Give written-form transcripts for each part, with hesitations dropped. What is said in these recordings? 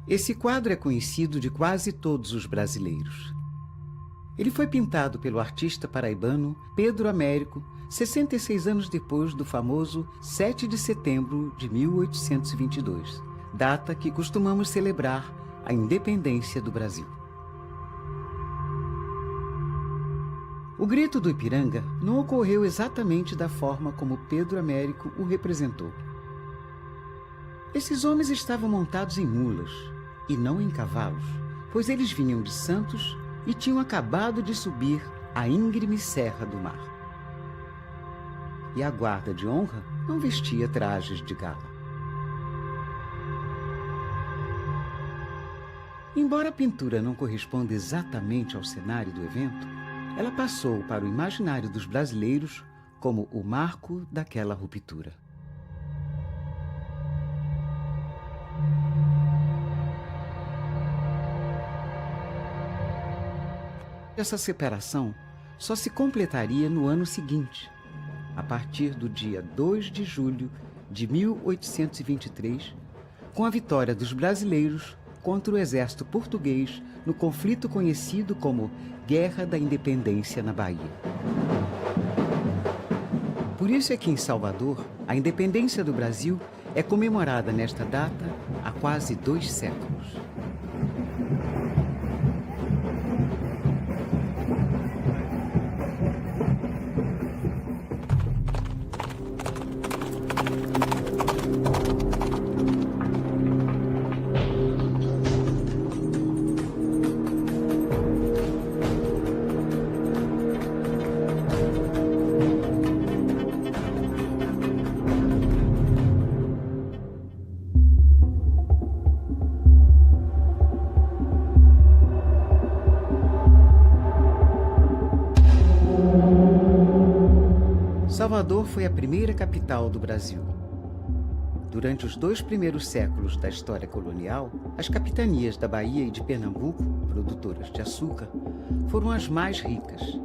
Esse quadro é conhecido de quase todos os brasileiros. Ele foi pintado pelo artista paraibano Pedro Américo, 66 anos depois do famoso 7 de setembro de 1822, data que costumamos celebrar a independência do Brasil. O Grito do Ipiranga não ocorreu exatamente da forma como Pedro Américo o representou. Esses homens estavam montados em mulas e não em cavalos, pois eles vinham de Santos e tinham acabado de subir a íngreme Serra do Mar. E a guarda de honra não vestia trajes de gala. Embora a pintura não corresponda exatamente ao cenário do evento, ela passou para o imaginário dos brasileiros como o marco daquela ruptura. Essa separação só se completaria no ano seguinte, a partir do dia 2 de julho de 1823, com a vitória dos brasileiros contra o exército português no conflito conhecido como Guerra da Independência na Bahia. Por isso é que em Salvador, a independência do Brasil é comemorada nesta data há quase 2 séculos. Salvador foi a primeira capital do Brasil. Durante os 2 primeiros séculos da história colonial, as capitanias da Bahia e de Pernambuco, produtoras de açúcar, foram as mais ricas.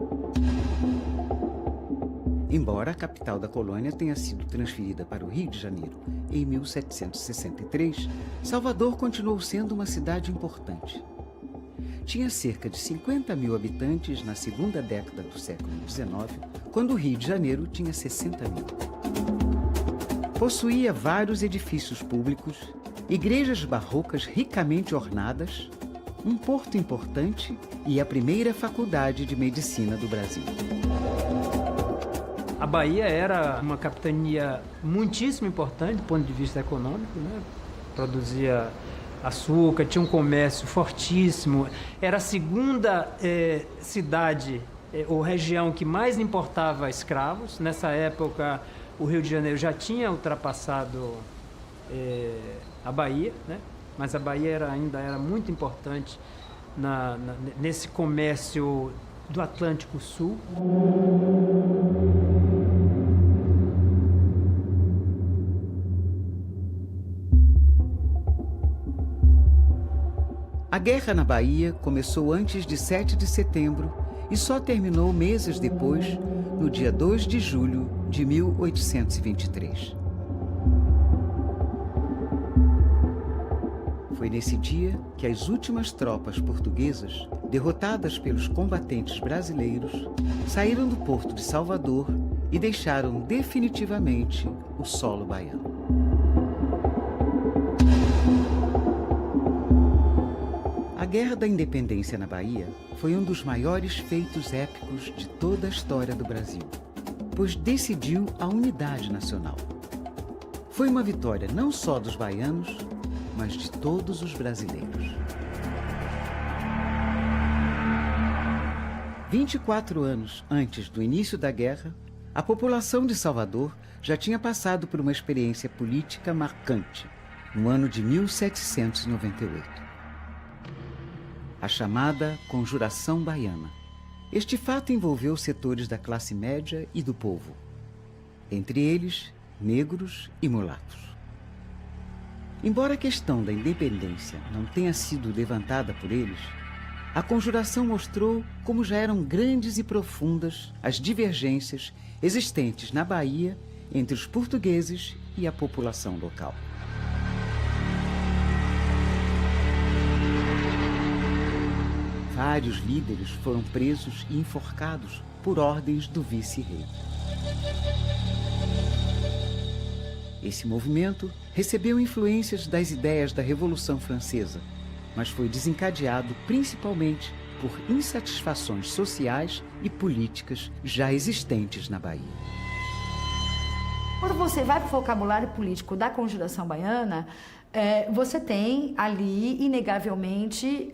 Embora a capital da colônia tenha sido transferida para o Rio de Janeiro em 1763, Salvador continuou sendo uma cidade importante. Tinha cerca de 50 mil habitantes na segunda década do século XIX, quando o Rio de Janeiro tinha 60 mil. Possuía vários edifícios públicos, igrejas barrocas ricamente ornadas, um porto importante e a primeira faculdade de medicina do Brasil. A Bahia era uma capitania muitíssimo importante do ponto de vista econômico, né? Produzia açúcar, tinha um comércio fortíssimo, era a segunda cidade ou região que mais importava escravos. Nessa época, o Rio de Janeiro já tinha ultrapassado a Bahia, né? Mas a Bahia ainda era muito importante nesse comércio do Atlântico Sul. A guerra na Bahia começou antes de 7 de setembro e só terminou meses depois, no dia 2 de julho de 1823. Foi nesse dia que as últimas tropas portuguesas, derrotadas pelos combatentes brasileiros, saíram do porto de Salvador e deixaram definitivamente o solo baiano. A Guerra da Independência na Bahia foi um dos maiores feitos épicos de toda a história do Brasil, pois decidiu a unidade nacional. Foi uma vitória não só dos baianos, mas de todos os brasileiros. 24 anos antes do início da guerra, a população de Salvador já tinha passado por uma experiência política marcante, no ano de 1798. A chamada Conjuração Baiana. Este fato envolveu setores da classe média e do povo, entre eles, negros e mulatos. Embora a questão da independência não tenha sido levantada por eles, a conjuração mostrou como já eram grandes e profundas as divergências existentes na Bahia entre os portugueses e a população local. Vários líderes foram presos e enforcados por ordens do vice-rei. Esse movimento recebeu influências das ideias da Revolução Francesa, mas foi desencadeado principalmente por insatisfações sociais e políticas já existentes na Bahia. Quando você vai para o vocabulário político da Conjuração Baiana, você tem ali, inegavelmente,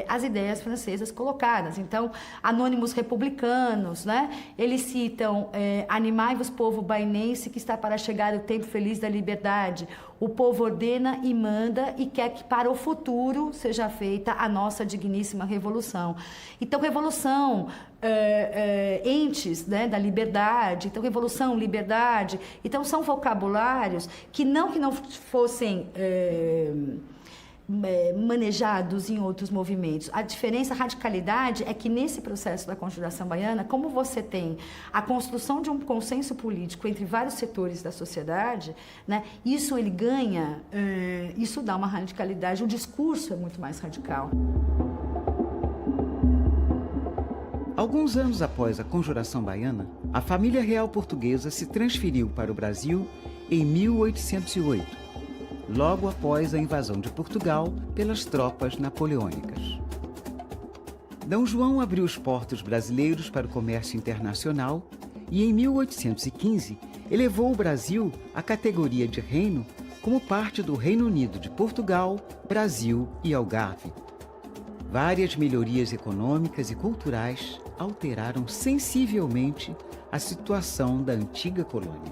as ideias francesas colocadas. Então, anônimos republicanos, né? Eles citam animai-vos, povo bainense, que está para chegar o tempo feliz da liberdade. O povo ordena e manda e quer que para o futuro seja feita a nossa digníssima revolução. Então, revolução, entes, né, da liberdade, então revolução, liberdade. Então, são vocabulários que não fossem manejados em outros movimentos. A diferença, a radicalidade é que nesse processo da Conjuração Baiana, como você tem a construção de um consenso político entre vários setores da sociedade, né, isso ele ganha, isso dá uma radicalidade, o discurso é muito mais radical. Alguns anos após a Conjuração Baiana, a família real portuguesa se transferiu para o Brasil em 1808, logo após a invasão de Portugal pelas tropas napoleônicas. D. João abriu os portos brasileiros para o comércio internacional e, em 1815, elevou o Brasil à categoria de reino como parte do Reino Unido de Portugal, Brasil e Algarve. Várias melhorias econômicas e culturais alteraram sensivelmente a situação da antiga colônia.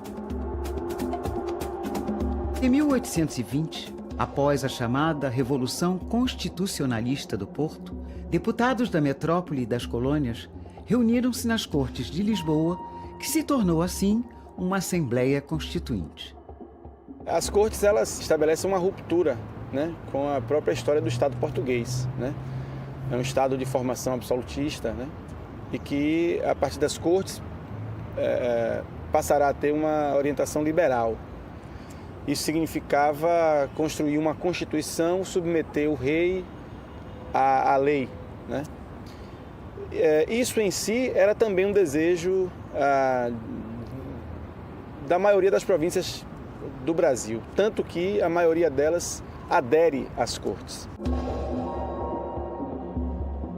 Em 1820, após a chamada Revolução Constitucionalista do Porto, deputados da metrópole e das colônias reuniram-se nas Cortes de Lisboa, que se tornou assim uma Assembleia Constituinte. As Cortes, elas estabelecem uma ruptura, né, com a própria história do Estado português, né? É um Estado de formação absolutista, né, e que, a partir das Cortes, passará a ter uma orientação liberal. Isso significava construir uma Constituição, submeter o rei à lei, né? Isso em si era também um desejo da maioria das províncias do Brasil, tanto que a maioria delas adere às Cortes.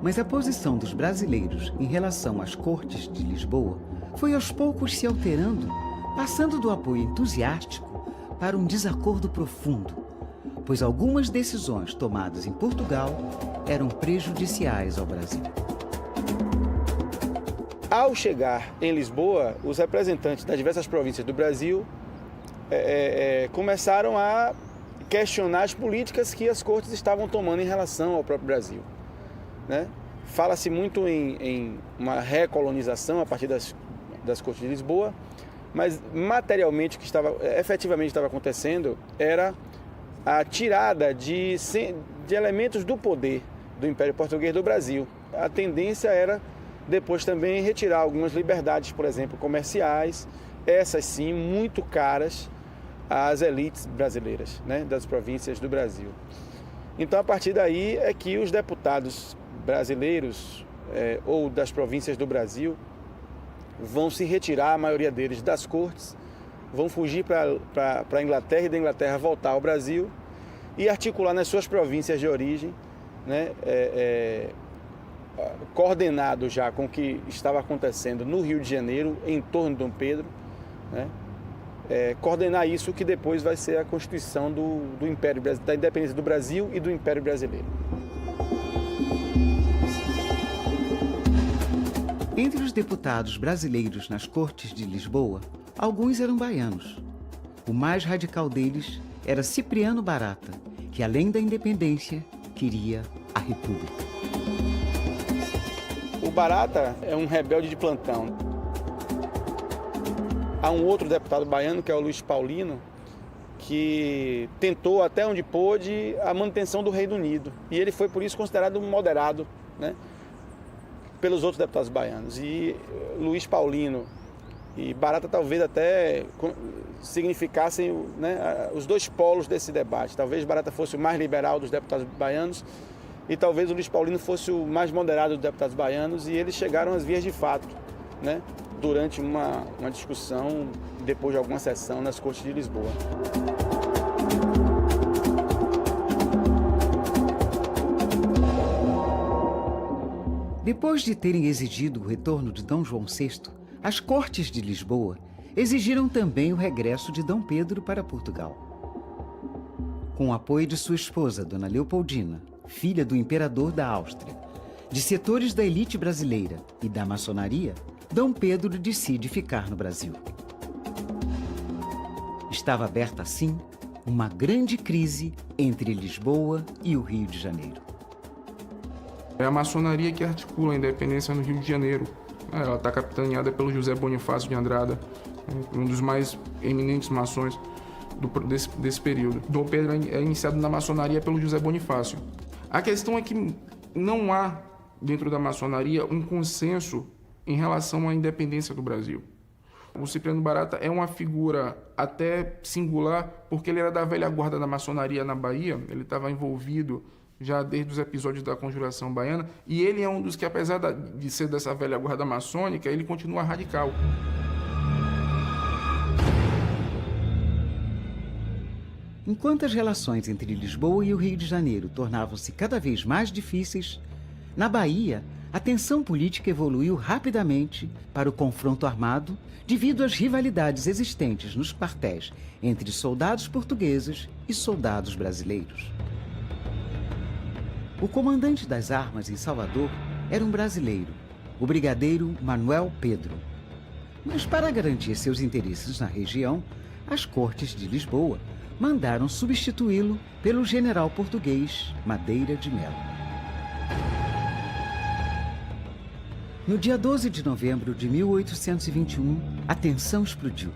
Mas a posição dos brasileiros em relação às Cortes de Lisboa foi aos poucos se alterando, passando do apoio entusiástico para um desacordo profundo, pois algumas decisões tomadas em Portugal eram prejudiciais ao Brasil. Ao chegar em Lisboa, os representantes das diversas províncias do Brasil começaram a questionar as políticas que as Cortes estavam tomando em relação ao próprio Brasil, né? Fala-se muito em uma recolonização a partir das Cortes de Lisboa, mas materialmente o que efetivamente estava acontecendo era a tirada de elementos do poder do Império Português do Brasil. A tendência era depois também retirar algumas liberdades, por exemplo, comerciais, essas sim muito caras às elites brasileiras, né, das províncias do Brasil. Então, a partir daí é que os deputados brasileiros ou das províncias do Brasil vão se retirar, a maioria deles, das Cortes, vão fugir para a Inglaterra e da Inglaterra voltar ao Brasil e articular nas suas províncias de origem, né, coordenado já com o que estava acontecendo no Rio de Janeiro, em torno de Dom Pedro, né, coordenar isso que depois vai ser a Constituição do Império, da independência do Brasil e do Império Brasileiro. Entre os deputados brasileiros nas Cortes de Lisboa, alguns eram baianos. O mais radical deles era Cipriano Barata, que além da independência, queria a República. O Barata é um rebelde de plantão. Há um outro deputado baiano, que é o Luiz Paulino, que tentou até onde pôde a manutenção do Reino Unido. E ele foi, por isso, considerado um moderado, né, pelos outros deputados baianos. E Luiz Paulino e Barata talvez até significassem, né, os dois polos desse debate. Talvez Barata fosse o mais liberal dos deputados baianos e talvez o Luiz Paulino fosse o mais moderado dos deputados baianos, e eles chegaram às vias de fato, né, durante uma discussão, depois de alguma sessão nas Cortes de Lisboa. Depois de terem exigido o retorno de Dom João VI, as Cortes de Lisboa exigiram também o regresso de Dom Pedro para Portugal. Com o apoio de sua esposa, Dona Leopoldina, filha do imperador da Áustria, de setores da elite brasileira e da maçonaria, Dom Pedro decide ficar no Brasil. Estava aberta, assim, uma grande crise entre Lisboa e o Rio de Janeiro. É a maçonaria que articula a independência no Rio de Janeiro. Ela está capitaneada pelo José Bonifácio de Andrada, um dos mais eminentes maçons desse período. Dom Pedro é iniciado na maçonaria pelo José Bonifácio. A questão é que não há, dentro da maçonaria, um consenso em relação à independência do Brasil. O Cipriano Barata é uma figura até singular, porque ele era da velha guarda da maçonaria na Bahia, ele estava envolvido já desde os episódios da Conjuração Baiana, e ele é um dos que, apesar de ser dessa velha guarda maçônica, ele continua radical. Enquanto as relações entre Lisboa e o Rio de Janeiro tornavam-se cada vez mais difíceis, na Bahia, a tensão política evoluiu rapidamente para o confronto armado devido às rivalidades existentes nos quartéis entre soldados portugueses e soldados brasileiros. O comandante das armas em Salvador era um brasileiro, o brigadeiro Manuel Pedro. Mas para garantir seus interesses na região, as Cortes de Lisboa mandaram substituí-lo pelo general português Madeira de Melo. No dia 12 de novembro de 1821, a tensão explodiu.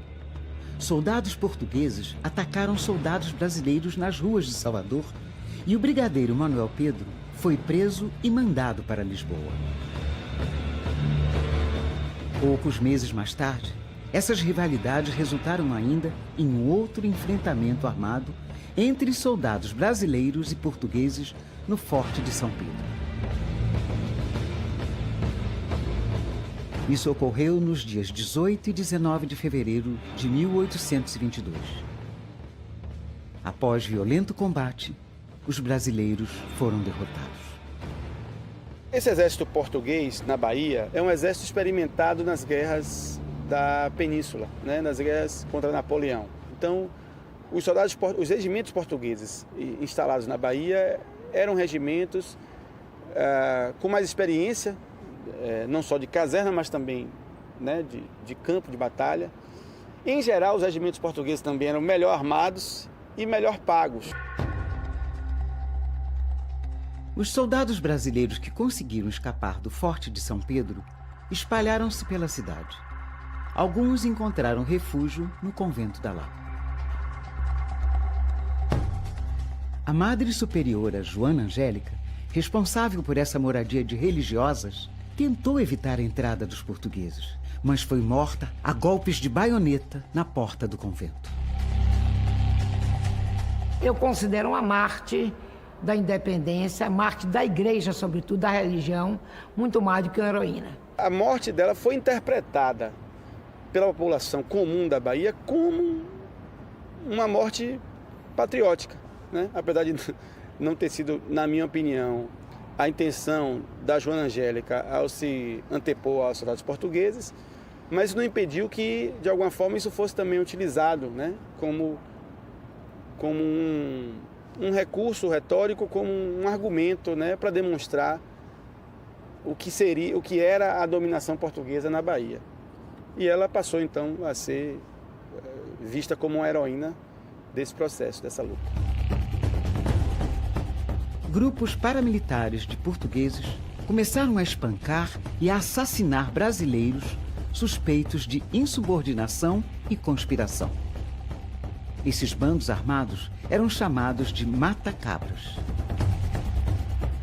Soldados portugueses atacaram soldados brasileiros nas ruas de Salvador e o brigadeiro Manuel Pedro foi preso e mandado para Lisboa. Poucos meses mais tarde, essas rivalidades resultaram ainda em um outro enfrentamento armado entre soldados brasileiros e portugueses no Forte de São Pedro. Isso ocorreu nos dias 18 e 19 de fevereiro de 1822. Após violento combate, os brasileiros foram derrotados. Esse exército português na Bahia é um exército experimentado nas guerras da Península, né, nas guerras contra Napoleão. Então, os regimentos portugueses instalados na Bahia eram regimentos com mais experiência, não só de caserna, mas também, né, de campo de batalha. Em geral, os regimentos portugueses também eram melhor armados e melhor pagos. Os soldados brasileiros que conseguiram escapar do Forte de São Pedro espalharam-se pela cidade. Alguns encontraram refúgio no convento da Lapa. A Madre Superiora Joana Angélica, responsável por essa moradia de religiosas, tentou evitar a entrada dos portugueses, mas foi morta a golpes de baioneta na porta do convento. Eu considero uma mártir da independência, mártir da igreja, sobretudo, da religião, muito mais do que uma heroína. A morte dela foi interpretada pela população comum da Bahia como uma morte patriótica, né? Apesar de não ter sido, na minha opinião, a intenção da Joana Angélica ao se antepor aos soldados portugueses, mas isso não impediu que, de alguma forma, isso fosse também utilizado, né, como um recurso retórico, como um argumento, né, para demonstrar o que era a dominação portuguesa na Bahia. E ela passou, então, a ser vista como uma heroína desse processo, dessa luta. Grupos paramilitares de portugueses começaram a espancar e a assassinar brasileiros suspeitos de insubordinação e conspiração. Esses bandos armados eram chamados de mata-cabras.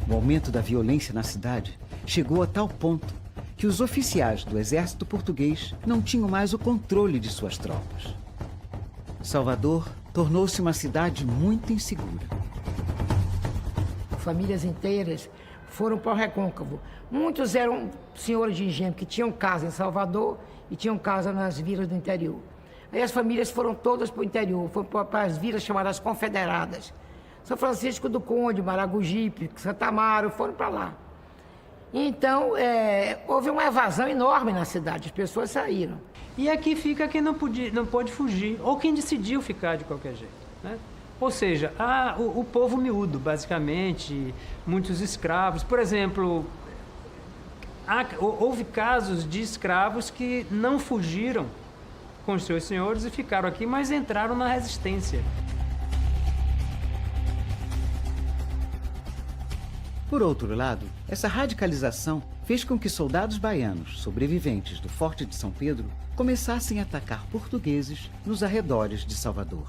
O aumento da violência na cidade chegou a tal ponto que os oficiais do exército português não tinham mais o controle de suas tropas. Salvador tornou-se uma cidade muito insegura. famílias inteiras, foram para o Recôncavo. Muitos eram senhores de engenho que tinham casa em Salvador e tinham casa nas vilas do interior. Aí as famílias foram todas para o interior, foram para as vilas chamadas Confederadas. São Francisco do Conde, Maragogipe, Santa Amaro, foram para lá. Então, houve uma evasão enorme na cidade, as pessoas saíram. E aqui fica quem não pode fugir, ou quem decidiu ficar de qualquer jeito, né? Ou seja, o povo miúdo, basicamente, muitos escravos. Por exemplo, houve casos de escravos que não fugiram com os seus senhores e ficaram aqui, mas entraram na resistência. Por outro lado, essa radicalização fez com que soldados baianos, sobreviventes do Forte de São Pedro, começassem a atacar portugueses nos arredores de Salvador.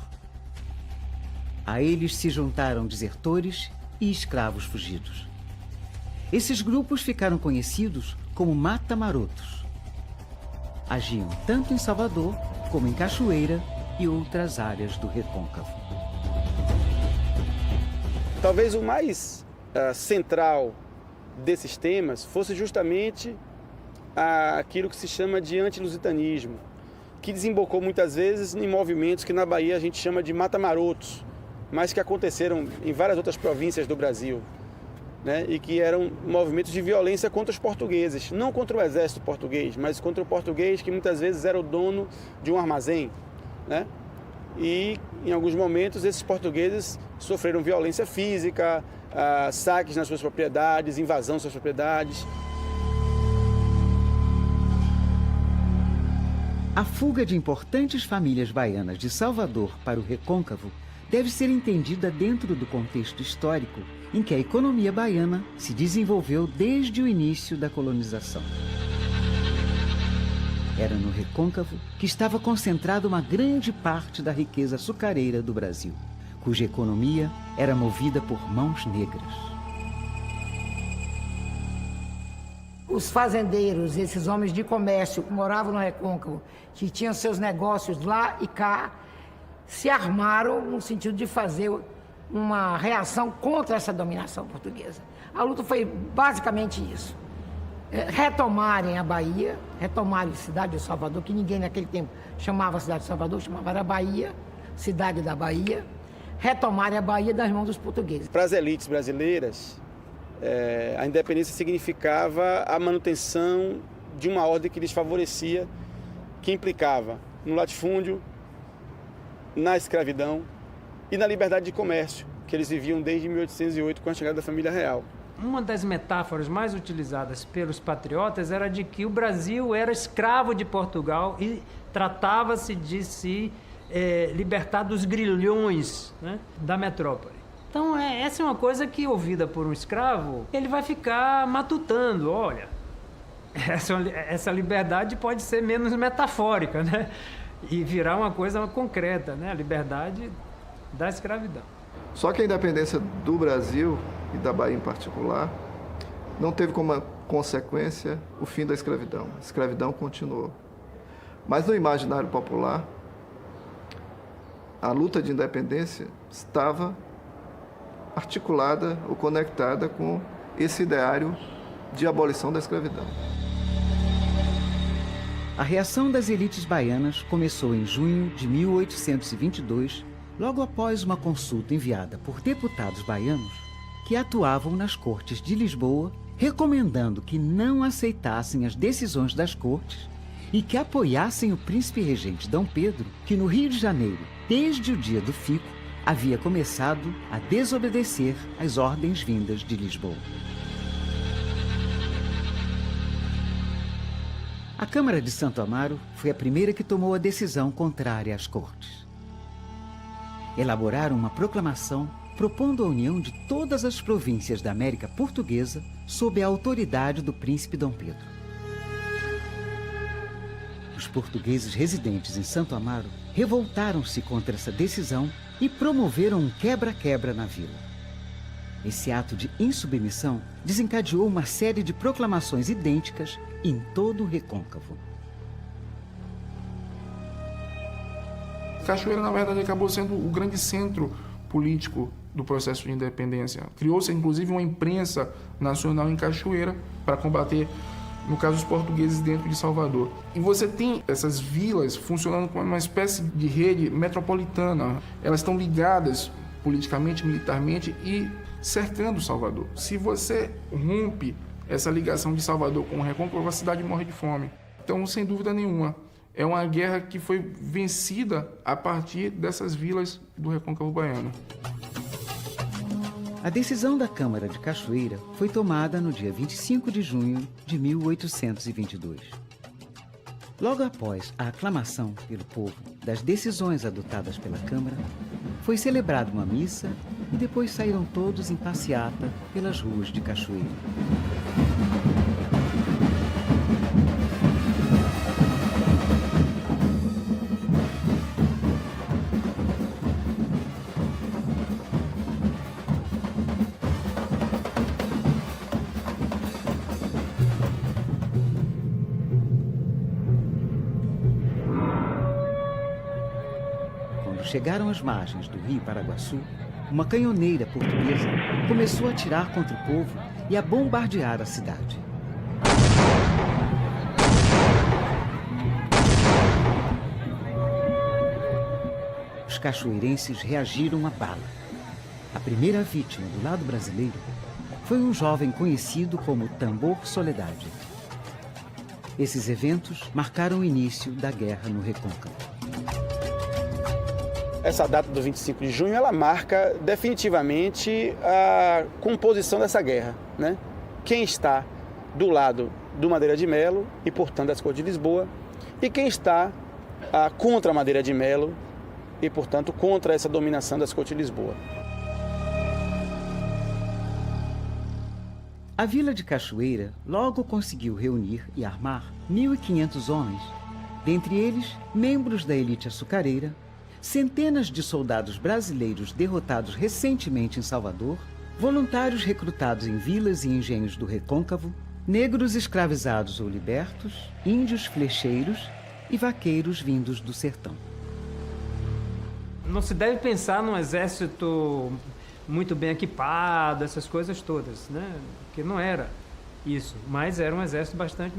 A eles se juntaram desertores e escravos fugidos. Esses grupos ficaram conhecidos como mata-marotos. Agiam tanto em Salvador como em Cachoeira e outras áreas do Recôncavo. Talvez o mais central desses temas fosse justamente aquilo que se chama de antilusitanismo, que desembocou muitas vezes em movimentos que na Bahia a gente chama de mata-marotos, mas que aconteceram em várias outras províncias do Brasil, né? E que eram movimentos de violência contra os portugueses, não contra o exército português, mas contra o português que muitas vezes era o dono de um armazém, né? E em alguns momentos esses portugueses sofreram violência física, saques nas suas propriedades, invasão das suas propriedades. A fuga de importantes famílias baianas de Salvador para o Recôncavo deve ser entendida dentro do contexto histórico em que a economia baiana se desenvolveu desde o início da colonização. Era no Recôncavo que estava concentrada uma grande parte da riqueza açucareira do Brasil, cuja economia era movida por mãos negras. Os fazendeiros, esses homens de comércio que moravam no Recôncavo, que tinham seus negócios lá e cá, se armaram no sentido de fazer uma reação contra essa dominação portuguesa. A luta foi basicamente isso. Retomarem a Bahia, retomarem a cidade de Salvador, que ninguém naquele tempo chamava a cidade de Salvador, chamava era Bahia, cidade da Bahia, retomarem a Bahia das mãos dos portugueses. Para as elites brasileiras, a independência significava a manutenção de uma ordem que lhes favorecia, que implicava no latifúndio, na escravidão e na liberdade de comércio, que eles viviam desde 1808 com a chegada da família real. Uma das metáforas mais utilizadas pelos patriotas era de que o Brasil era escravo de Portugal e tratava-se de se libertar dos grilhões, né, da metrópole. Então, essa é uma coisa que, ouvida por um escravo, ele vai ficar matutando, olha, essa liberdade pode ser menos metafórica, né? E virar uma coisa concreta, né? A liberdade da escravidão. Só que a independência do Brasil, e da Bahia em particular, não teve como consequência o fim da escravidão. A escravidão continuou. Mas no imaginário popular, a luta de independência estava articulada ou conectada com esse ideário de abolição da escravidão. A reação das elites baianas começou em junho de 1822, logo após uma consulta enviada por deputados baianos que atuavam nas cortes de Lisboa, recomendando que não aceitassem as decisões das cortes e que apoiassem o príncipe regente Dom Pedro, que no Rio de Janeiro, desde o dia do fico, havia começado a desobedecer às ordens vindas de Lisboa. A Câmara de Santo Amaro foi a primeira que tomou a decisão contrária às cortes. Elaboraram uma proclamação propondo a união de todas as províncias da América Portuguesa sob a autoridade do príncipe Dom Pedro. Os portugueses residentes em Santo Amaro revoltaram-se contra essa decisão e promoveram um quebra-quebra na vila. Esse ato de insubmissão desencadeou uma série de proclamações idênticas em todo o Recôncavo. Cachoeira, na verdade, acabou sendo o grande centro político do processo de independência. Criou-se, inclusive, uma imprensa nacional em Cachoeira para combater, no caso, os portugueses dentro de Salvador. E você tem essas vilas funcionando como uma espécie de rede metropolitana. Elas estão ligadas politicamente, militarmente e cercando Salvador. Se você rompe essa ligação de Salvador com o Recôncavo, a cidade morre de fome. Então, sem dúvida nenhuma, é uma guerra que foi vencida a partir dessas vilas do Recôncavo Baiano. A decisão da Câmara de Cachoeira foi tomada no dia 25 de junho de 1822. Logo após a aclamação pelo povo das decisões adotadas pela Câmara, foi celebrada uma missa e depois saíram todos em passeata pelas ruas de Cachoeira. Chegaram às margens do rio Paraguaçu, uma canhoneira portuguesa começou a atirar contra o povo e a bombardear a cidade. Os cachoeirenses reagiram à bala. A primeira vítima do lado brasileiro foi um jovem conhecido como Tambor Soledade. Esses eventos marcaram o início da guerra no Recôncavo. Essa data do 25 de junho, ela marca definitivamente a composição dessa guerra, né? Quem está do lado do Madeira de Melo e, portanto, das Cortes de Lisboa, e quem está contra a Madeira de Melo e, portanto, contra essa dominação das Cortes de Lisboa. A vila de Cachoeira logo conseguiu reunir e armar 1.500 homens, dentre eles membros da elite açucareira, centenas de soldados brasileiros derrotados recentemente em Salvador, voluntários recrutados em vilas e engenhos do Recôncavo, negros escravizados ou libertos, índios flecheiros e vaqueiros vindos do sertão. Não se deve pensar num exército muito bem equipado, essas coisas todas, né? Porque não era isso, mas era um exército bastante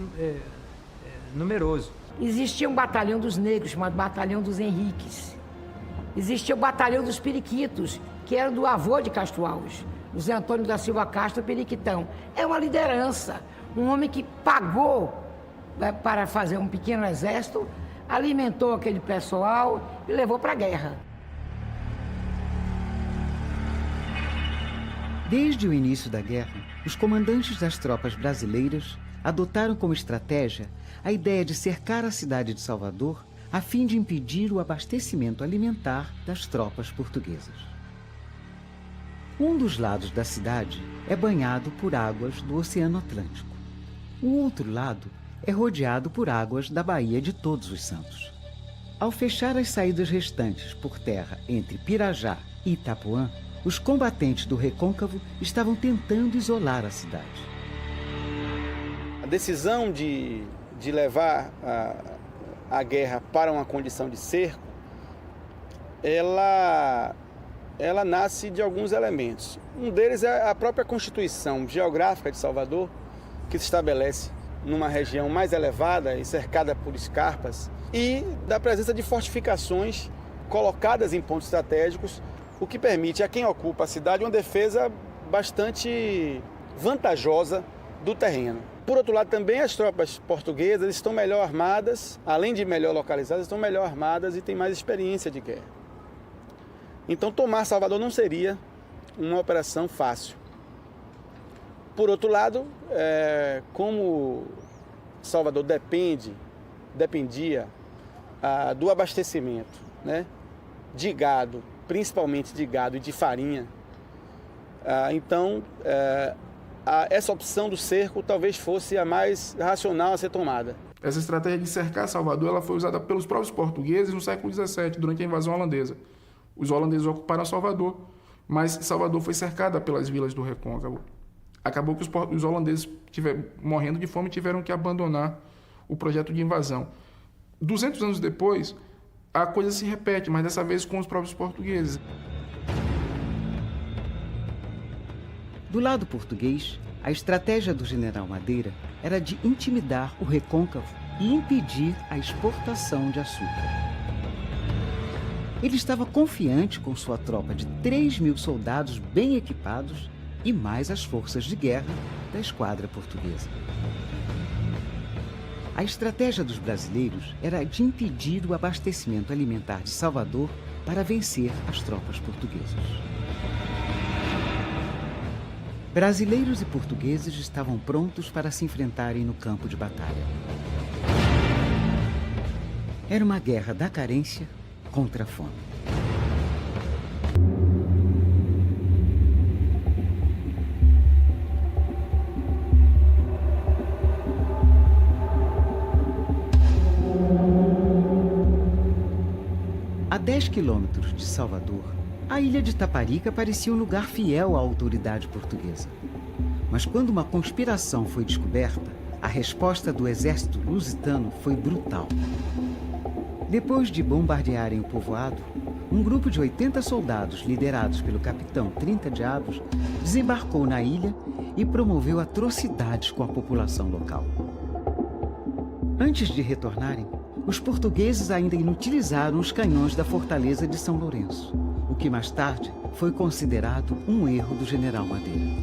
numeroso. Existia um batalhão dos negros, chamado Batalhão dos Henriques. Existia o Batalhão dos Periquitos, que era do avô de Castro Alves, José Antônio da Silva Castro Periquitão. É uma liderança, um homem que pagou para fazer um pequeno exército, alimentou aquele pessoal e levou para a guerra. Desde o início da guerra, os comandantes das tropas brasileiras adotaram como estratégia a ideia de cercar a cidade de Salvador a fim de impedir o abastecimento alimentar das tropas portuguesas. Um dos lados da cidade é banhado por águas do Oceano Atlântico. O outro lado é rodeado por águas da Baía de Todos os Santos. Ao fechar as saídas restantes por terra entre Pirajá e Itapuã, os combatentes do Recôncavo estavam tentando isolar a cidade. A decisão de levar a guerra para uma condição de cerco, ela nasce de alguns elementos. Um deles é a própria constituição geográfica de Salvador, que se estabelece numa região mais elevada e cercada por escarpas, e da presença de fortificações colocadas em pontos estratégicos, o que permite a quem ocupa a cidade uma defesa bastante vantajosa do terreno. Por outro lado, também as tropas portuguesas estão melhor armadas, além de melhor localizadas, estão melhor armadas e têm mais experiência de guerra. Então, tomar Salvador não seria uma operação fácil. Por outro lado, como Salvador dependia do abastecimento, né, de gado, principalmente de gado e de farinha, então essa opção do cerco talvez fosse a mais racional a ser tomada. Essa estratégia de cercar Salvador ela foi usada pelos próprios portugueses no século XVII, durante a invasão holandesa. Os holandeses ocuparam Salvador, mas Salvador foi cercada pelas vilas do Recôncavo. Acabou que os holandeses, morrendo de fome, tiveram que abandonar o projeto de invasão. 200 anos depois, a coisa se repete, mas dessa vez com os próprios portugueses. Do lado português, a estratégia do general Madeira era de intimidar o Recôncavo e impedir a exportação de açúcar. Ele estava confiante com sua tropa de 3.000 soldados bem equipados e mais as forças de guerra da esquadra portuguesa. A estratégia dos brasileiros era de impedir o abastecimento alimentar de Salvador para vencer as tropas portuguesas. Brasileiros e portugueses estavam prontos para se enfrentarem no campo de batalha. Era uma guerra da carência contra a fome. A 10 quilômetros de Salvador, a ilha de Taparica parecia um lugar fiel à autoridade portuguesa. Mas quando uma conspiração foi descoberta, a resposta do exército lusitano foi brutal. Depois de bombardearem o povoado, um grupo de 80 soldados, liderados pelo capitão 30 Diabos, desembarcou na ilha e promoveu atrocidades com a população local. Antes de retornarem, os portugueses ainda inutilizaram os canhões da fortaleza de São Lourenço, o que mais tarde foi considerado um erro do general Madeira.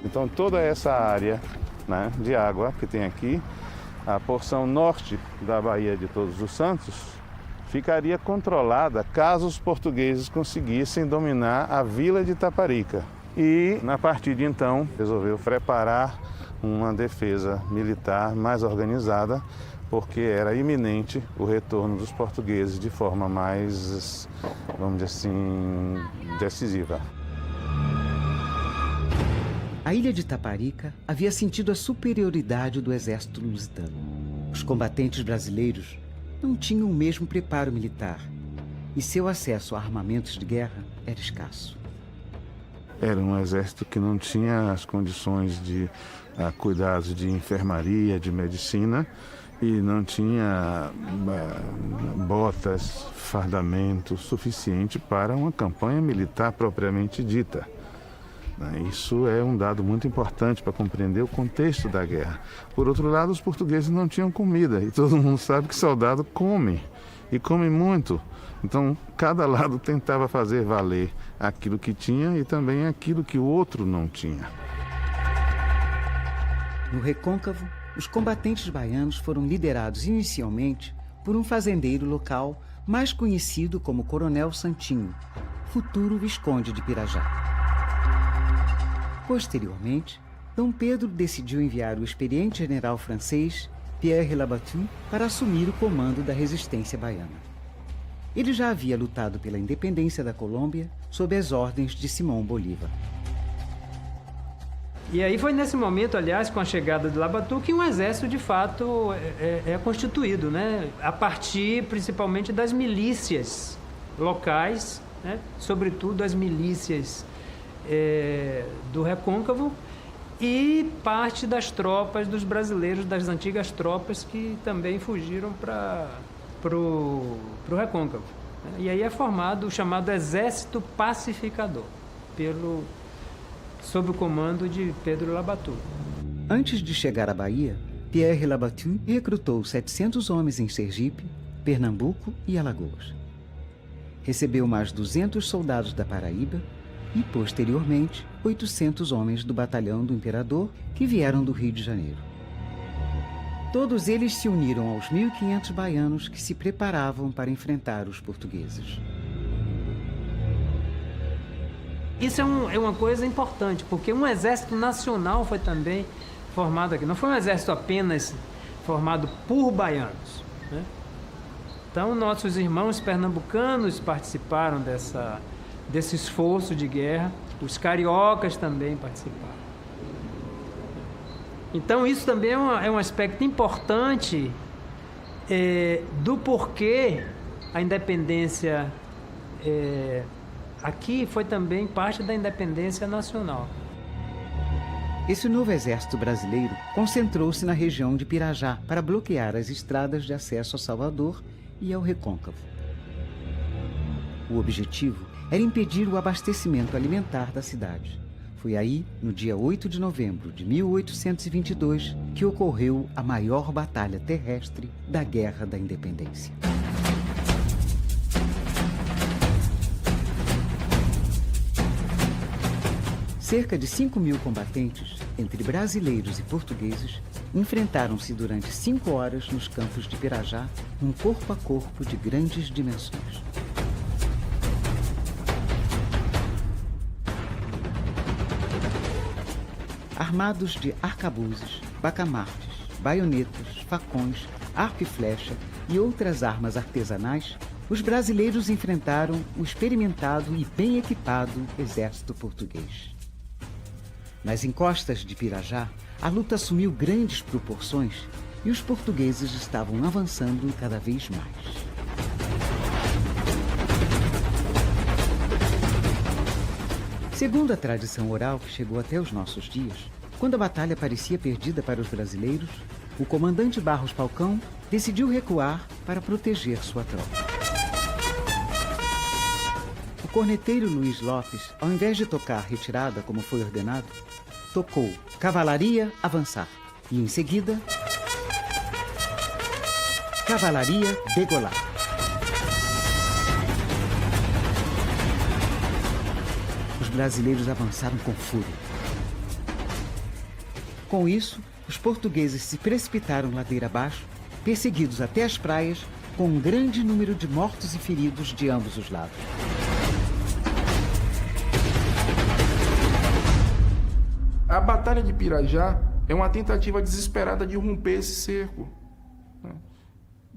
Então toda essa área, né, de água que tem aqui, a porção norte da Baía de Todos os Santos, ficaria controlada caso os portugueses conseguissem dominar a vila de Taparica. E, a partir de então, resolveu preparar uma defesa militar mais organizada, porque era iminente o retorno dos portugueses de forma mais, vamos dizer assim, decisiva. A ilha de Taparica havia sentido a superioridade do exército lusitano. Os combatentes brasileiros não tinham o mesmo preparo militar e seu acesso a armamentos de guerra era escasso. Era um exército que não tinha as condições de cuidados de enfermaria, de medicina, e não tinha botas, fardamento suficiente para uma campanha militar propriamente dita. Isso é um dado muito importante para compreender o contexto da guerra. Por outro lado, os portugueses não tinham comida, e todo mundo sabe que soldado come, e come muito. Então, cada lado tentava fazer valer aquilo que tinha e também aquilo que o outro não tinha. No Recôncavo, os combatentes baianos foram liderados inicialmente por um fazendeiro local mais conhecido como Coronel Santinho, futuro Visconde de Pirajá. Posteriormente, Dom Pedro decidiu enviar o experiente general francês Pierre Labatut para assumir o comando da resistência baiana. Ele já havia lutado pela independência da Colômbia sob as ordens de Simão Bolívar. E aí foi nesse momento, aliás, com a chegada de Labatut, que um exército, de fato, é constituído, né? A partir, principalmente, das milícias locais, né? Sobretudo as milícias do Recôncavo e parte das tropas dos brasileiros, das antigas tropas que também fugiram para o Recôncavo. E aí é formado o chamado Exército Pacificador, sob o comando de Pedro Labatut. Antes de chegar à Bahia, Pierre Labatut recrutou 700 homens em Sergipe, Pernambuco e Alagoas. Recebeu mais 200 soldados da Paraíba e, posteriormente, 800 homens do Batalhão do Imperador que vieram do Rio de Janeiro. Todos eles se uniram aos 1.500 baianos que se preparavam para enfrentar os portugueses. Isso é uma coisa importante, porque um exército nacional foi também formado aqui. Não foi um exército apenas formado por baianos, né? Então, nossos irmãos pernambucanos participaram desse esforço de guerra. Os cariocas também participaram. Então, isso também é um aspecto importante do porquê a independência aqui foi também parte da independência nacional. Esse novo exército brasileiro concentrou-se na região de Pirajá para bloquear as estradas de acesso a Salvador e ao Recôncavo. O objetivo era impedir o abastecimento alimentar da cidade, Foi aí, no dia 8 de novembro de 1822, que ocorreu a maior batalha terrestre da Guerra da Independência. Cerca de 5.000 combatentes, entre brasileiros e portugueses, enfrentaram-se durante 5 horas nos campos de Pirajá, um corpo a corpo de grandes dimensões. Armados de arcabuzes, bacamartes, baionetas, facões, arco e flecha e outras armas artesanais, os brasileiros enfrentaram o experimentado e bem equipado exército português. Nas encostas de Pirajá, a luta assumiu grandes proporções e os portugueses estavam avançando cada vez mais. Segundo a tradição oral que chegou até os nossos dias, quando a batalha parecia perdida para os brasileiros, o comandante Barros Falcão decidiu recuar para proteger sua tropa. O corneteiro Luiz Lopes, ao invés de tocar retirada como foi ordenado, tocou Cavalaria avançar e, em seguida, Cavalaria degolar. Os brasileiros avançaram com fúria. Com isso, os portugueses se precipitaram ladeira abaixo, perseguidos até as praias, com um grande número de mortos e feridos de ambos os lados. A Batalha de Pirajá é uma tentativa desesperada de romper esse cerco, né?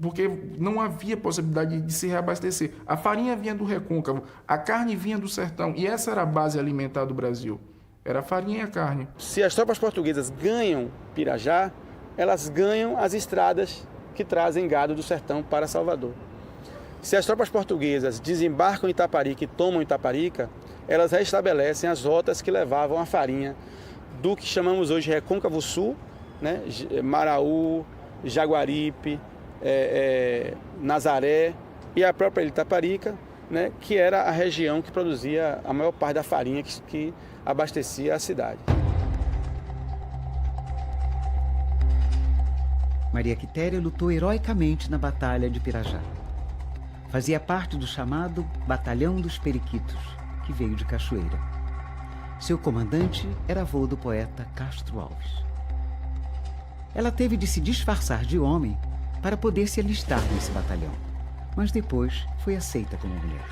Porque não havia possibilidade de se reabastecer. A farinha vinha do recôncavo, a carne vinha do sertão, e essa era a base alimentar do Brasil. Era a farinha e a carne. Se as tropas portuguesas ganham Pirajá, elas ganham as estradas que trazem gado do sertão para Salvador. Se as tropas portuguesas desembarcam em Itaparica e tomam Itaparica, elas restabelecem as rotas que levavam a farinha do que chamamos hoje de Recôncavo Sul, né? Maraú, Jaguaripe, Nazaré e a própria Itaparica, né? Que era a região que produzia a maior parte da farinha que abastecia a cidade. Maria Quitéria lutou heroicamente na Batalha de Pirajá. Fazia parte do chamado Batalhão dos Periquitos, que veio de Cachoeira. Seu comandante era avô do poeta Castro Alves. Ela teve de se disfarçar de homem para poder se alistar nesse batalhão, mas depois foi aceita como mulher.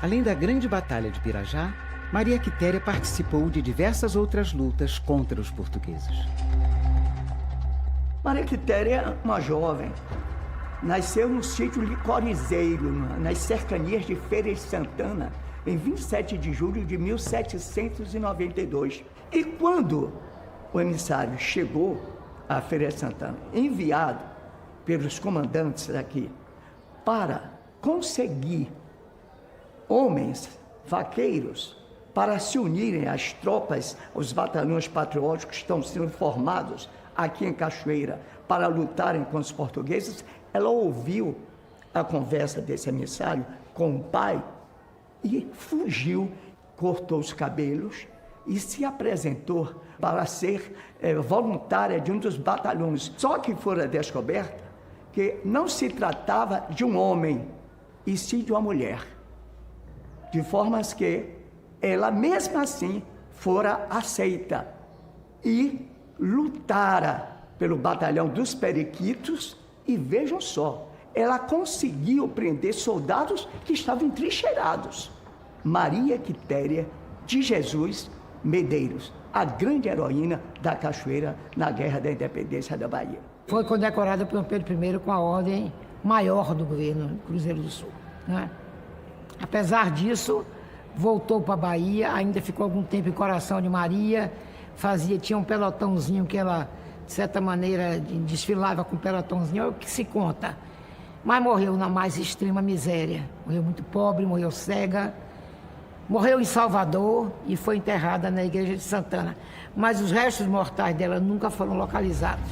Além da grande Batalha de Pirajá, Maria Quitéria participou de diversas outras lutas contra os portugueses. Maria Quitéria, uma jovem, nasceu no sítio Licorizeiro, nas cercanias de Feira de Santana, em 27 de julho de 1792. E quando o emissário chegou à Feira de Santana, enviado pelos comandantes daqui para conseguir homens vaqueiros para se unirem às tropas, aos batalhões patrióticos que estão sendo formados aqui em Cachoeira para lutarem contra os portugueses, ela ouviu a conversa desse emissário com o pai e fugiu, cortou os cabelos e se apresentou para ser voluntária de um dos batalhões. Só que fora descoberta que não se tratava de um homem, e sim de uma mulher. De formas que ela, mesmo assim, fora aceita e lutara pelo batalhão dos Periquitos e, vejam só, ela conseguiu prender soldados que estavam entrincheirados. Maria Quitéria de Jesus Medeiros, a grande heroína da Cachoeira na Guerra da Independência da Bahia. Foi condecorada por Pedro I com a ordem maior do governo Cruzeiro do Sul, né? Apesar disso, voltou para a Bahia, ainda ficou algum tempo em Coração de Maria, tinha um pelotãozinho que ela, de certa maneira, desfilava com o pelotãozinho, é o que se conta. Mas morreu na mais extrema miséria. Morreu muito pobre, morreu cega. Morreu em Salvador e foi enterrada na igreja de Santana. Mas os restos mortais dela nunca foram localizados.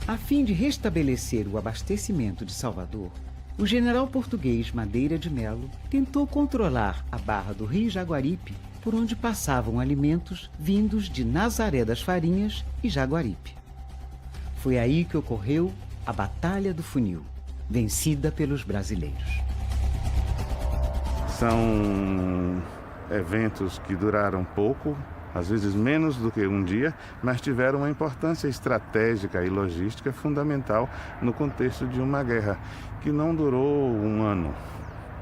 A fim de restabelecer o abastecimento de Salvador, o general português Madeira de Melo tentou controlar a barra do rio Jaguaripe, por onde passavam alimentos vindos de Nazaré das Farinhas e Jaguaripe. Foi aí que ocorreu a Batalha do Funil, vencida pelos brasileiros. São eventos que duraram pouco, às vezes menos do que um dia, mas tiveram uma importância estratégica e logística fundamental no contexto de uma guerra que não durou um ano,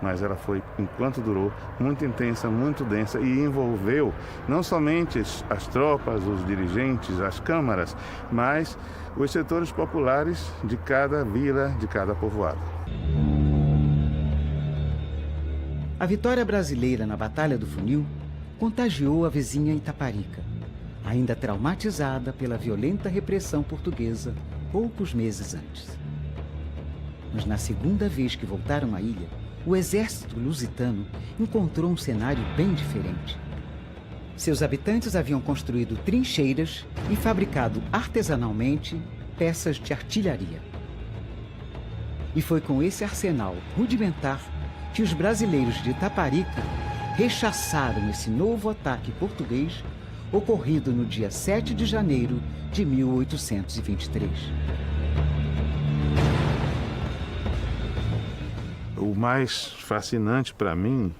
mas ela foi, enquanto durou, muito intensa, muito densa e envolveu não somente as tropas, os dirigentes, as câmaras, mas os setores populares de cada vila, de cada povoado. A vitória brasileira na Batalha do Funil contagiou a vizinha Itaparica, ainda traumatizada pela violenta repressão portuguesa poucos meses antes. Mas na segunda vez que voltaram à ilha, o exército lusitano encontrou um cenário bem diferente. Seus habitantes haviam construído trincheiras e fabricado artesanalmente peças de artilharia. E foi com esse arsenal rudimentar que os brasileiros de Itaparica rechaçaram esse novo ataque português ocorrido no dia 7 de janeiro de 1823. O mais fascinante para mim,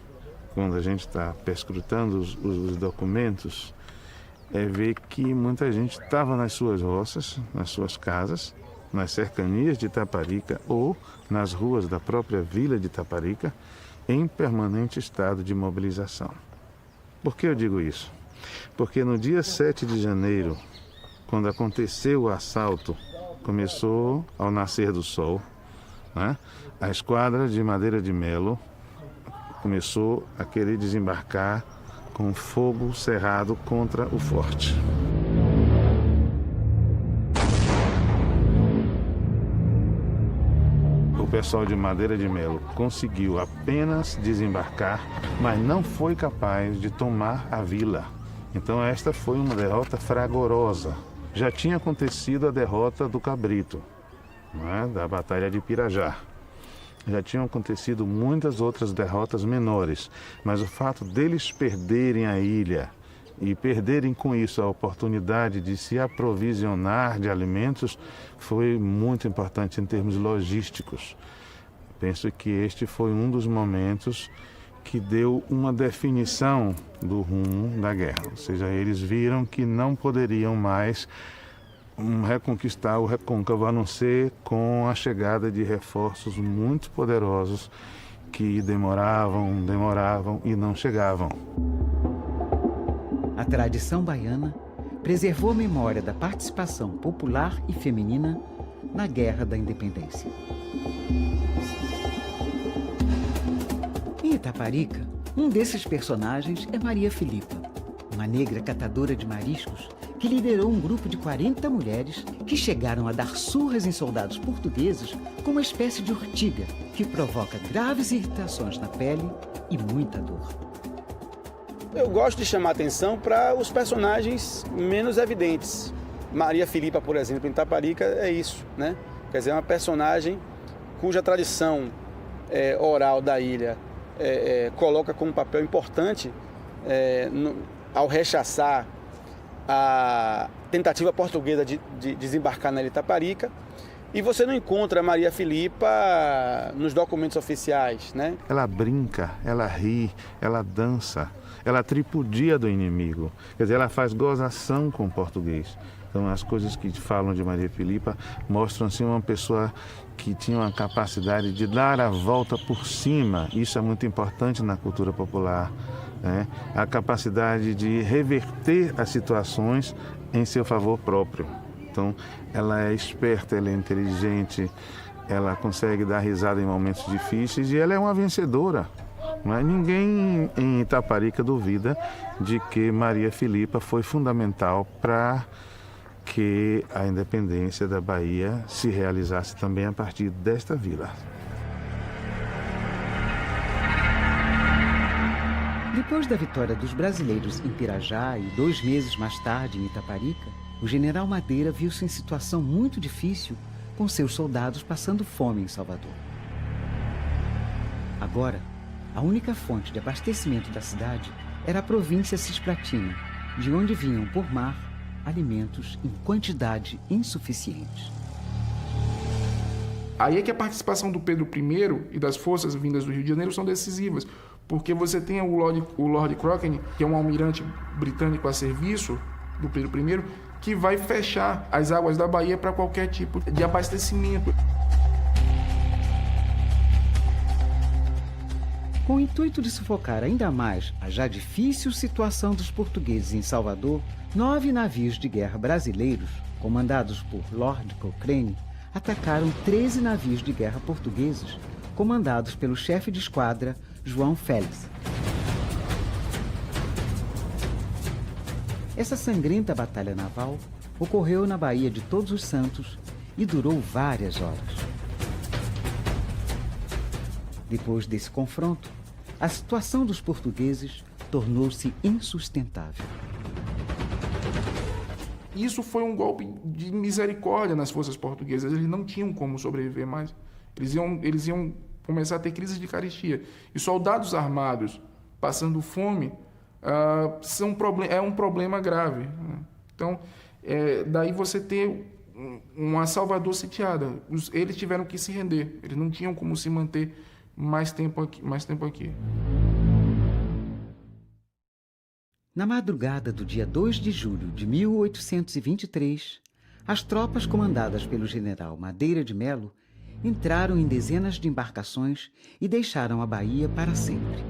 quando a gente está perscrutando os documentos, é ver que muita gente estava nas suas roças, nas suas casas, nas cercanias de Itaparica ou nas ruas da própria vila de Itaparica, em permanente estado de mobilização. Por que eu digo isso? Porque no dia 7 de janeiro, quando aconteceu o assalto, começou ao nascer do sol, né? A esquadra de Madeira de Melo começou a querer desembarcar com fogo cerrado contra o forte. O pessoal de Madeira de Melo conseguiu apenas desembarcar, mas não foi capaz de tomar a vila. Então esta foi uma derrota fragorosa. Já tinha acontecido a derrota do Cabrito, né, da Batalha de Pirajá. Já tinham acontecido muitas outras derrotas menores, mas o fato deles perderem a ilha e perderem com isso a oportunidade de se aprovisionar de alimentos foi muito importante em termos logísticos. Penso que este foi um dos momentos que deu uma definição do rumo da guerra. Ou seja, eles viram que não poderiam mais reconquistar o recôncavo, a não ser com a chegada de reforços muito poderosos que demoravam e não chegavam. A tradição baiana preservou a memória da participação popular e feminina na Guerra da Independência. Em Itaparica, um desses personagens é Maria Filipa, uma negra catadora de mariscos que liderou um grupo de 40 mulheres que chegaram a dar surras em soldados portugueses com uma espécie de urtiga que provoca graves irritações na pele e muita dor. Eu gosto de chamar atenção para os personagens menos evidentes. Maria Filipa, por exemplo, em Itaparica é isso, né? Quer dizer, é uma personagem cuja tradição oral da ilha coloca como papel importante ao rechaçar a tentativa portuguesa de desembarcar na ilha de Itaparica. E você não encontra Maria Filipa nos documentos oficiais, né? Ela brinca, ela ri, ela dança, ela tripudia do inimigo. Quer dizer, ela faz gozação com o português. Então, as coisas que falam de Maria Filipa mostram assim, uma pessoa que tinha uma capacidade de dar a volta por cima. Isso é muito importante na cultura popular, né? A capacidade de reverter as situações em seu favor próprio. Então, ela é esperta, ela é inteligente, ela consegue dar risada em momentos difíceis e ela é uma vencedora. Mas ninguém em Itaparica duvida de que Maria Filipa foi fundamental para que a independência da Bahia se realizasse também a partir desta vila. Depois da vitória dos brasileiros em Pirajá e 2 meses mais tarde em Itaparica, o general Madeira viu-se em situação muito difícil com seus soldados passando fome em Salvador. Agora, a única fonte de abastecimento da cidade era a província cisplatina, de onde vinham por mar alimentos em quantidade insuficiente. Aí é que a participação do Pedro I e das forças vindas do Rio de Janeiro são decisivas, porque você tem o Lord Cochrane, que é um almirante britânico a serviço do Pedro I, que vai fechar as águas da Bahia para qualquer tipo de abastecimento. Com o intuito de sufocar ainda mais a já difícil situação dos portugueses em Salvador, 9 navios de guerra brasileiros, comandados por Lord Cochrane, atacaram 13 navios de guerra portugueses, comandados pelo chefe de esquadra, João Félix. Essa sangrenta batalha naval ocorreu na Baía de Todos os Santos e durou várias horas. Depois desse confronto, a situação dos portugueses tornou-se insustentável. Isso foi um golpe de misericórdia nas forças portuguesas. Eles não tinham como sobreviver mais. Eles iam começar a ter crises de carestia. E soldados armados passando fome é um problema grave, né? Então, daí você ter uma Salvador sitiada. Eles tiveram que se render. Eles não tinham como se manter mais tempo aqui. Na madrugada do dia 2 de julho de 1823, as tropas comandadas pelo general Madeira de Melo entraram em dezenas de embarcações e deixaram a Bahia para sempre.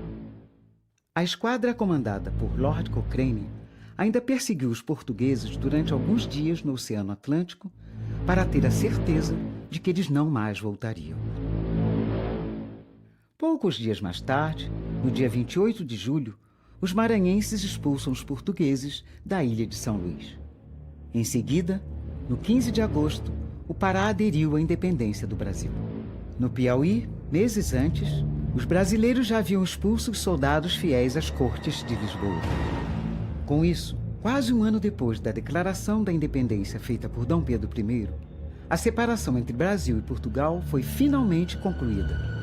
A esquadra comandada por Lord Cochrane ainda perseguiu os portugueses durante alguns dias no Oceano Atlântico para ter a certeza de que eles não mais voltariam. Poucos dias mais tarde, no dia 28 de julho, os maranhenses expulsam os portugueses da ilha de São Luís. Em seguida, no 15 de agosto, o Pará aderiu à independência do Brasil. No Piauí, meses antes, os brasileiros já haviam expulso os soldados fiéis às cortes de Lisboa. Com isso, quase um ano depois da declaração da independência feita por Dom Pedro I, a separação entre Brasil e Portugal foi finalmente concluída.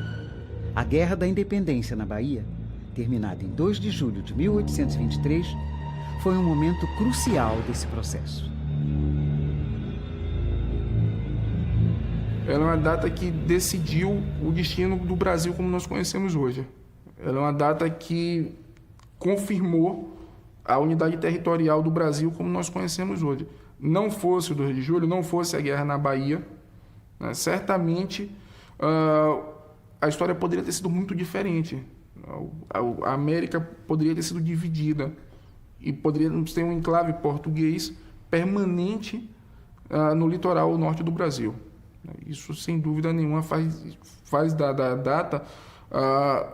A Guerra da Independência na Bahia, terminada em 2 de julho de 1823, foi um momento crucial desse processo. Ela é uma data que decidiu o destino do Brasil como nós conhecemos hoje. Ela é uma data que confirmou a unidade territorial do Brasil como nós conhecemos hoje. Não fosse o 2 de julho, não fosse a guerra na Bahia, né, certamente a história poderia ter sido muito diferente. A América poderia ter sido dividida e poderíamos ter um enclave português permanente no litoral norte do Brasil. Isso, sem dúvida nenhuma, faz da data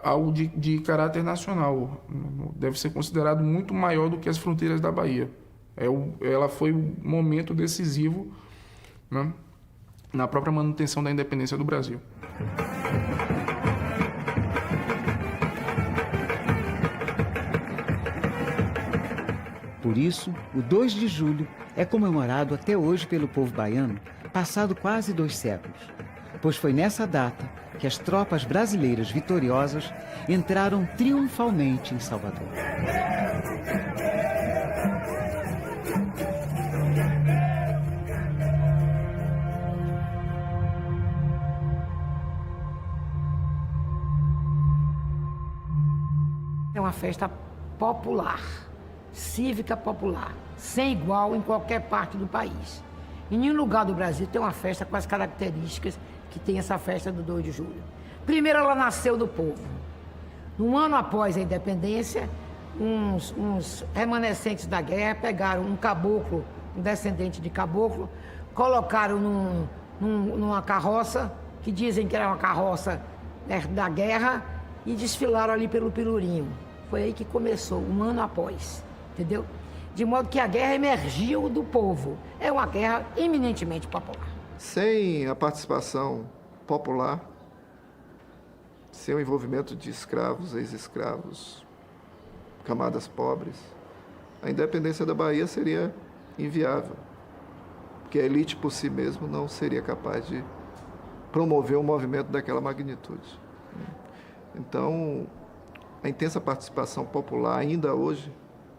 algo de caráter nacional. Deve ser considerado muito maior do que as fronteiras da Bahia. Ela foi um momento decisivo, né, na própria manutenção da independência do Brasil. Por isso, o 2 de julho é comemorado até hoje pelo povo baiano, passado quase 2 séculos, pois foi nessa data que as tropas brasileiras vitoriosas entraram triunfalmente em Salvador. É uma festa popular, cívica popular, sem igual em qualquer parte do país. Em nenhum lugar do Brasil tem uma festa com as características que tem essa festa do 2 de julho. Primeiro, ela nasceu do povo. Um ano após a independência, uns remanescentes da guerra pegaram um caboclo, um descendente de caboclo, colocaram numa carroça, que dizem que era uma carroça da guerra, e desfilaram ali pelo Pelourinho. Foi aí que começou, um ano após, entendeu? De modo que a guerra emergiu do povo. É uma guerra eminentemente popular. Sem a participação popular, sem o envolvimento de escravos, ex-escravos, camadas pobres, a independência da Bahia seria inviável, porque a elite por si mesma não seria capaz de promover um movimento daquela magnitude. Então, a intensa participação popular, ainda hoje,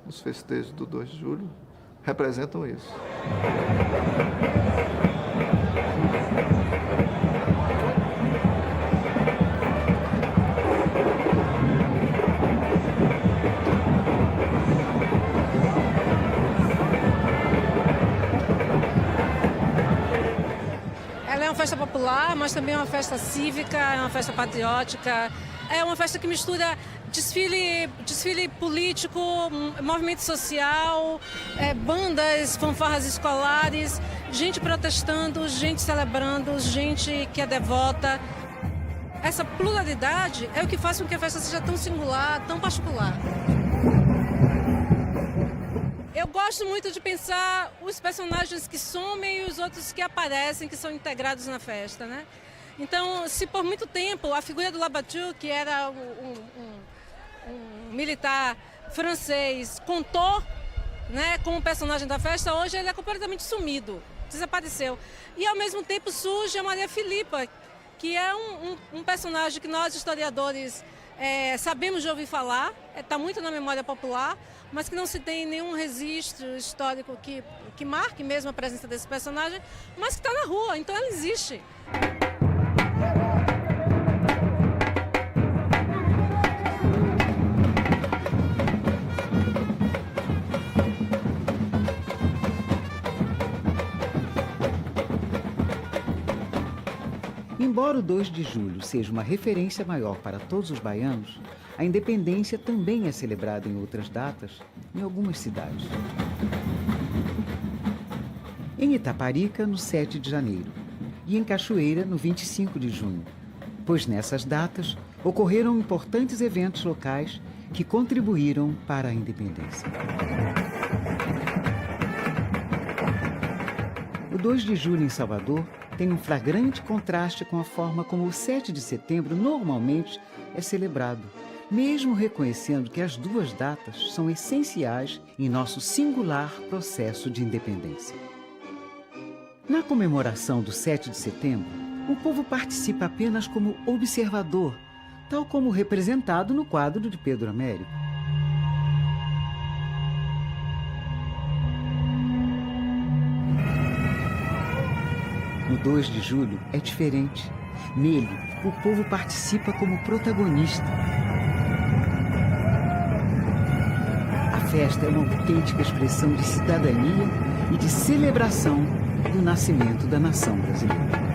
nos festejos do 2 de julho, representam isso. Ela é uma festa popular, mas também é uma festa cívica, é uma festa patriótica, é uma festa que mistura desfile político, movimento social, bandas, fanfarras escolares, gente protestando, gente celebrando, gente que é devota. Essa pluralidade é o que faz com que a festa seja tão singular, tão particular. Eu gosto muito de pensar os personagens que somem e os outros que aparecem, que são integrados na festa, né? Então, se por muito tempo a figura do Labatut, que era um militar francês, contou, né, como personagem da festa, hoje ele é completamente sumido, desapareceu. E ao mesmo tempo surge a Maria Filipa, que é um personagem que nós historiadores sabemos de ouvir falar, está muito na memória popular, mas que não se tem nenhum registro histórico que marque mesmo a presença desse personagem, mas que está na rua, então ela existe. Embora o 2 de julho seja uma referência maior para todos os baianos, a independência também é celebrada em outras datas, em algumas cidades. Em Itaparica, no 7 de janeiro, e em Cachoeira, no 25 de junho, pois nessas datas ocorreram importantes eventos locais que contribuíram para a independência. O 2 de julho em Salvador tem um flagrante contraste com a forma como o 7 de setembro normalmente é celebrado, mesmo reconhecendo que as duas datas são essenciais em nosso singular processo de independência. Na comemoração do 7 de setembro, o povo participa apenas como observador, tal como representado no quadro de Pedro Américo. No 2 de julho é diferente. Nele, o povo participa como protagonista. A festa é uma autêntica expressão de cidadania e de celebração do nascimento da nação brasileira.